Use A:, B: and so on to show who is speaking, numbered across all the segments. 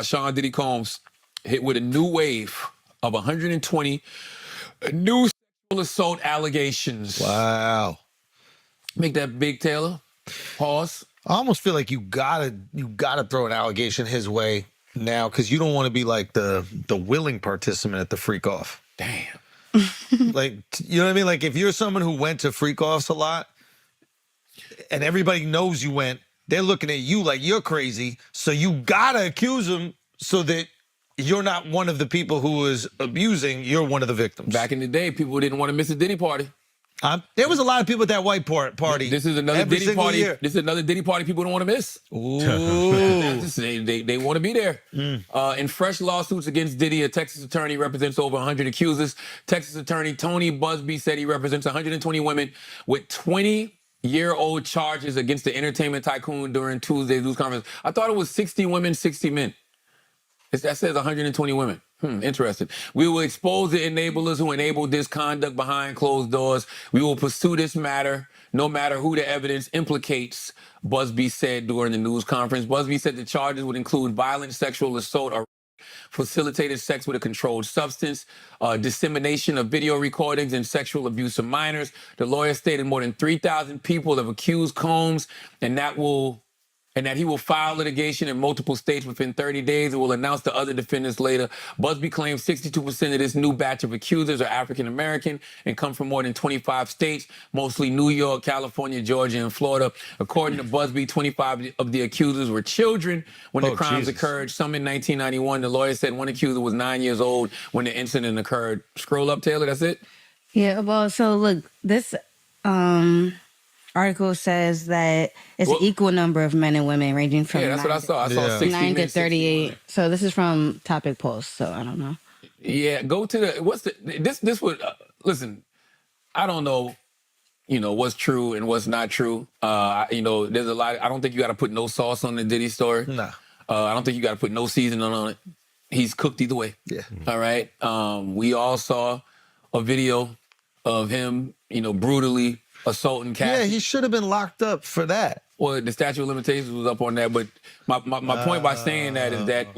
A: Sean Diddy Combs hit with a new wave of 120 new sexual assault allegations.
B: Wow.
A: Make that big, Taylor. Pause.
B: I almost feel like you gotta throw an allegation his way now because you don't want to be like the willing participant at the freak off.
A: Damn.
B: Like, you know what I mean? Like, if you're someone who went to freak offs a lot and everybody knows you went, they're looking at you like you're crazy. So you gotta accuse them so that you're not one of the people who is abusing. You're one of the victims.
A: Back in the day, people didn't want to miss a Diddy party.
B: There was a lot of people at that white party.
A: This is another
B: every
A: Diddy party.
B: year.
A: This is another Diddy party people don't want to miss.
B: Ooh.
A: They want to be there. In fresh lawsuits against Diddy, a Texas attorney represents over 100 accusers. Texas attorney Tony Busby said he represents 120 women with 20-year-old charges against the entertainment tycoon during Tuesday's news conference. I thought it was 60 women, 60 men. That says 120 women. Interesting. We will expose the enablers who enabled this conduct behind closed doors. We will pursue this matter, no matter who the evidence implicates, Busby said during the news conference. Busby said the charges would include violent sexual assault or facilitated sex with a controlled substance, dissemination of video recordings, and sexual abuse of minors. The lawyer stated more than 3,000 people have accused Combs, and that he will file litigation in multiple states within 30 days and will announce the other defendants later. Busby claims 62% of this new batch of accusers are African-American and come from more than 25 states, mostly New York, California, Georgia, and Florida. According to Busby, 25 of the accusers were children when the crimes occurred, some in 1991. The lawyer said one accuser was 9 years old when the incident occurred. Scroll up, Taylor, that's it?
C: Yeah, well, so look, this article says that it's an equal number of men and women ranging from
A: that's what I saw. I saw 60
C: 9
A: men,
C: to 38. So this is from Topic Post, so I don't know.
A: Yeah, go to this would, listen, I don't know, what's true and what's not true. There's a lot, I don't think you got to put no sauce on the Diddy story.
B: Nah.
A: I don't think you got to put no seasoning on it. He's cooked either way.
B: Yeah.
A: All right. We all saw a video of him, brutally assaulting Cassie.
B: Yeah, he should have been locked up for that.
A: Well, the statute of limitations was up on that, but my point by saying that is that,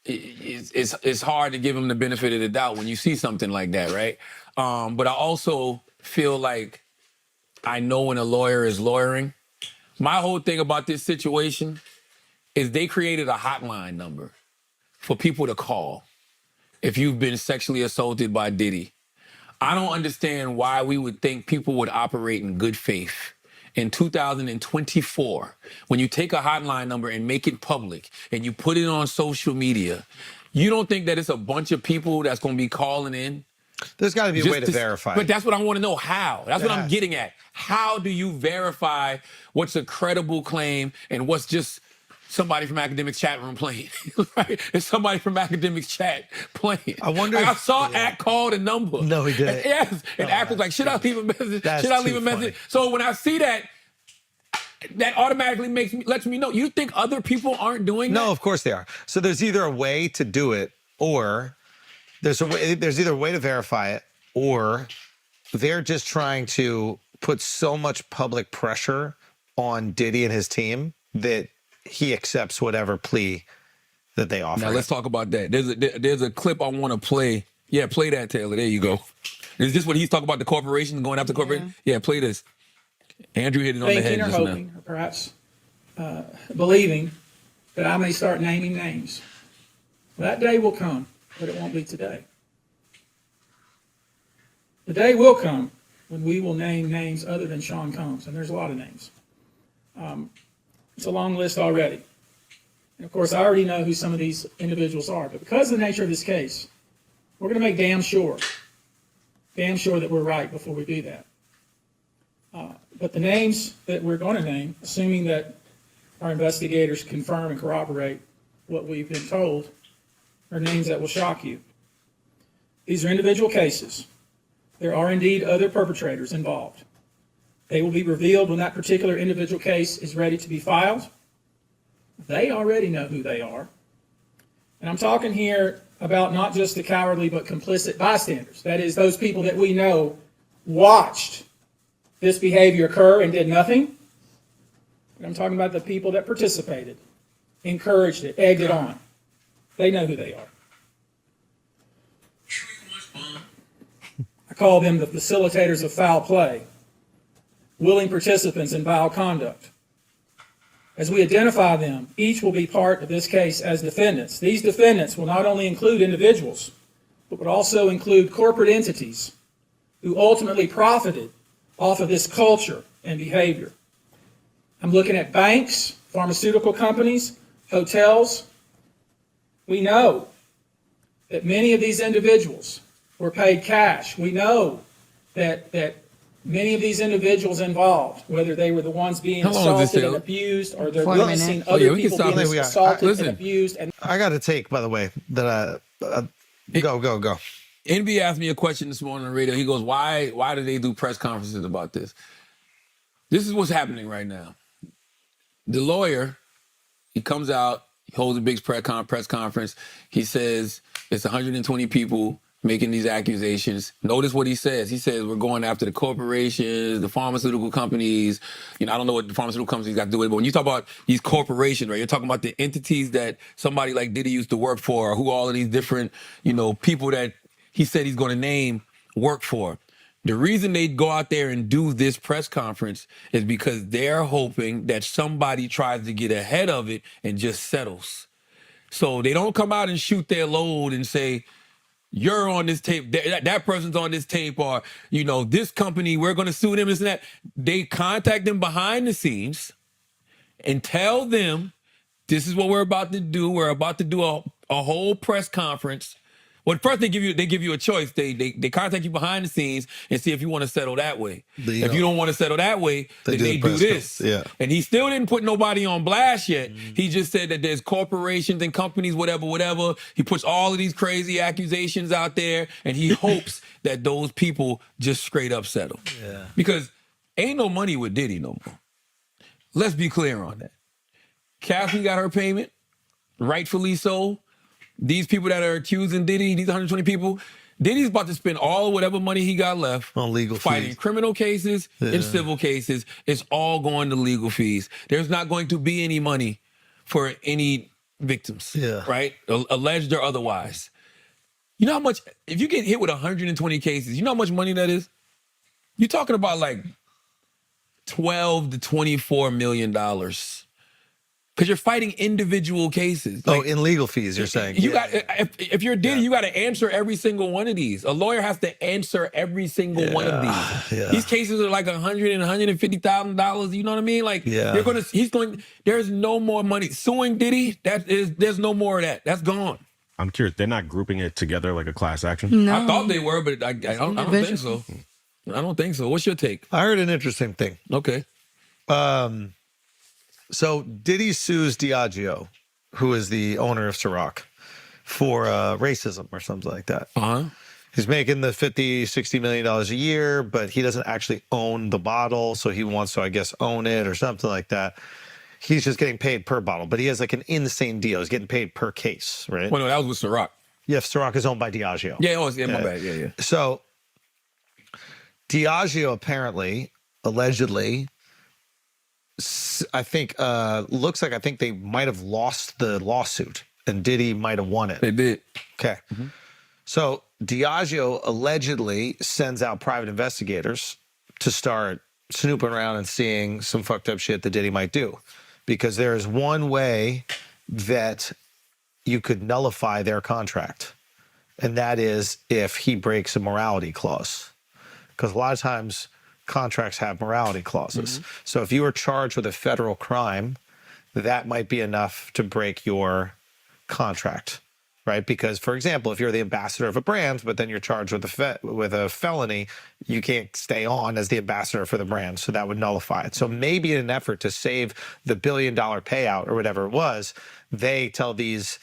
A: it's hard to give him the benefit of the doubt when you see something like that, right? But I also feel like I know when a lawyer is lawyering. My whole thing about this situation is they created a hotline number for people to call if you've been sexually assaulted by Diddy. I don't understand why we would think people would operate in good faith in 2024 when you take a hotline number and make it public and you put it on social media. You don't think that it's a bunch of people that's going to be calling in?
B: There's got to be a way to verify.
A: But that's what I want to know. How? That's what I'm getting at. How do you verify what's a credible claim and what's just somebody from Academics chat room playing? Right? It's somebody from Academics chat playing.
B: I wonder.
A: I saw Act call the number.
B: No, he didn't.
A: Yes, and Act was like, "Should I leave a message? Should I leave a message?" So when I see that, that automatically lets me know. You think other people aren't doing that?
B: No, of course they are. So there's either a way to do it, or there's either a way to verify it, or they're just trying to put so much public pressure on Diddy and his team that he accepts whatever plea that they offer.
A: Now let's talk about that. There's a clip I want to play. Yeah, play that, Taylor. There you go. Is this what he's talking about, the corporation going after the corporation? Yeah, play this. Andrew hit it on the head
D: Thinking or
A: just
D: hoping, or perhaps believing that I may start naming names. That day will come, but it won't be today. The day will come when we will name names other than Sean Combs, and there's a lot of names. It's a long list already. And of course, I already know who some of these individuals are, but because of the nature of this case, we're going to make damn sure that we're right before we do that. But the names that we're going to name, assuming that our investigators confirm and corroborate what we've been told, are names that will shock you. These are individual cases. There are indeed other perpetrators involved. They will be revealed when that particular individual case is ready to be filed. They already know who they are. And I'm talking here about not just the cowardly but complicit bystanders. That is, those people that we know watched this behavior occur and did nothing. But I'm talking about the people that participated, encouraged it, egged it on. They know who they are. I call them the facilitators of foul play, willing participants in vile conduct. As we identify them, each will be part of this case as defendants. These defendants will not only include individuals, but would also include corporate entities who ultimately profited off of this culture and behavior. I'm looking at banks, pharmaceutical companies, hotels. We know that many of these individuals were paid cash. We know that many of these individuals involved, whether they were the ones being assaulted and abused, or they're witnessing other people being assaulted and abused. And
B: I got a take, by the way, that go.
A: NB asked me a question this morning on the radio. He goes, why do they do press conferences about this? This is what's happening right now. The lawyer, he comes out, he holds a big press conference. He says it's 120 people making these accusations. Notice what he says. He says we're going after the corporations, the pharmaceutical companies. I don't know what the pharmaceutical companies got to do with it, but when you talk about these corporations, right, you're talking about the entities that somebody like Diddy used to work for, or who all of these different, people that he said he's going to name work for. The reason they go out there and do this press conference is because they're hoping that somebody tries to get ahead of it and just settles. So they don't come out and shoot their load and say, you're on this tape, that person's on this tape, or, this company, we're going to sue them, this and that. They contact them behind the scenes and tell them, this is what we're about to do. We're about to do a whole press conference. Well, first they give you a choice. They contact you behind the scenes and see if you want to settle that way. If you don't want to settle that way, then they do this.
B: Yeah.
A: And he still didn't put nobody on blast yet. He just said that there's corporations and companies, whatever. He puts all of these crazy accusations out there, and he hopes that those people just straight up settle.
B: Yeah.
A: Because ain't no money with Diddy no more. Let's be clear on that. Kathy got her payment, rightfully so. These people that are accusing Diddy, these 120 people, Diddy's about to spend all whatever money he got left
B: on legal
A: fighting
B: fees.
A: Criminal cases and civil cases. It's all going to legal fees. There's not going to be any money for any victims, right? Alleged or otherwise. You know how much, if you get hit with 120 cases, you know how much money that is? You're talking about like $12 to $24 million. Because you're fighting individual cases.
B: In legal fees, you're saying.
A: You got if you're Diddy, you got to answer every single one of these. A lawyer has to answer every single one of these.
B: Yeah.
A: These cases are like $100,000 and $150,000. You know what I mean? Like there's no more money. Suing Diddy, there's no more of that. That's gone.
E: I'm curious, they're not grouping it together like a class action?
C: No.
A: I thought they were, but I don't think so. I don't think so. What's your take?
B: I heard an interesting thing.
A: Okay.
B: So Diddy sues Diageo, who is the owner of Ciroc, for racism or something like that.
A: Uh-huh.
B: He's making the $50-60 million a year, but he doesn't actually own the bottle, so he wants to, I guess, own it or something like that. He's just getting paid per bottle, but he has like an insane deal. He's getting paid per case, right?
A: Well, no, that was with Ciroc.
B: Yeah, Ciroc is owned by Diageo.
A: Yeah, my bad. Yeah.
B: So Diageo apparently, allegedly, I think looks like they might have lost the lawsuit and Diddy might have won it.
A: They did.
B: Okay. Mm-hmm. So Diageo allegedly sends out private investigators to start snooping around and seeing some fucked up shit that Diddy might do. Because there is one way that you could nullify their contract. And that is if he breaks a morality clause. Because a lot of times contracts have morality clauses. Mm-hmm. So if you were charged with a federal crime, that might be enough to break your contract, right? Because, for example, if you're the ambassador of a brand, but then you're charged with a felony, you can't stay on as the ambassador for the brand. So that would nullify it. So maybe in an effort to save the $1 billion payout or whatever it was, they tell these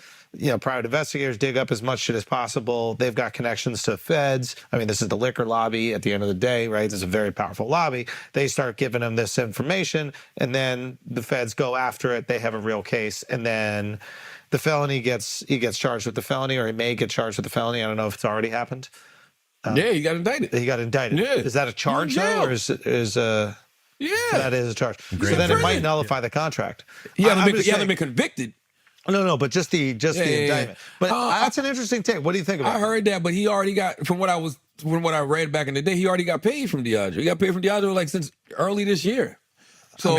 B: private investigators, dig up as much shit as possible. They've got connections to feds. I mean, this is the liquor lobby at the end of the day, right? This is a very powerful lobby. They start giving them this information, and then the feds go after it. They have a real case, and then the felony he gets charged with the felony, or he may get charged with the felony. I don't know if it's already happened.
A: Yeah, he got indicted.
B: He got indicted.
A: Yeah.
B: Is that a charge, though, or is that is a charge? So then it might nullify the contract.
A: He hasn't been convicted.
B: No, but just the
A: yeah.
B: indictment. But that's an interesting take. What do you think about
A: I heard that, but he already got, from what I read back in the day, he already got paid from DeAndre. He got paid from DeAndre like since early this year. So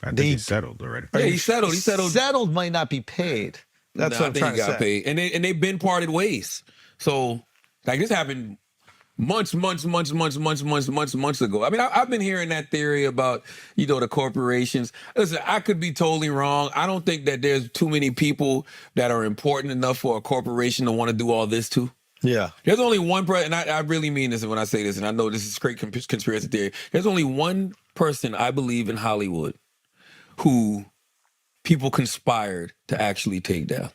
E: I think he settled already.
A: yeah, he settled. He settled.
B: Settled might not be paid. That's what I'm trying to say.
A: Paid. And they've been parted ways. So like this happened months ago. I mean, I've been hearing that theory about, the corporations. Listen, I could be totally wrong. I don't think that there's too many people that are important enough for a corporation to want to do all this to.
B: Yeah.
A: There's only one person, and I really mean this when I say this, and I know this is straight conspiracy theory. There's only one person I believe in Hollywood who people conspired to actually take down.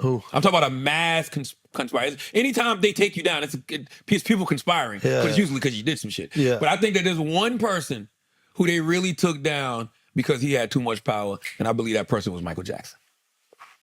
B: Who?
A: I'm talking about a mass conspiracy. Anytime they take you down, it's people conspiring.
B: Yeah.
A: But it's usually because you did some shit.
B: Yeah.
A: But I think that there's one person who they really took down because he had too much power, and I believe that person was Michael Jackson.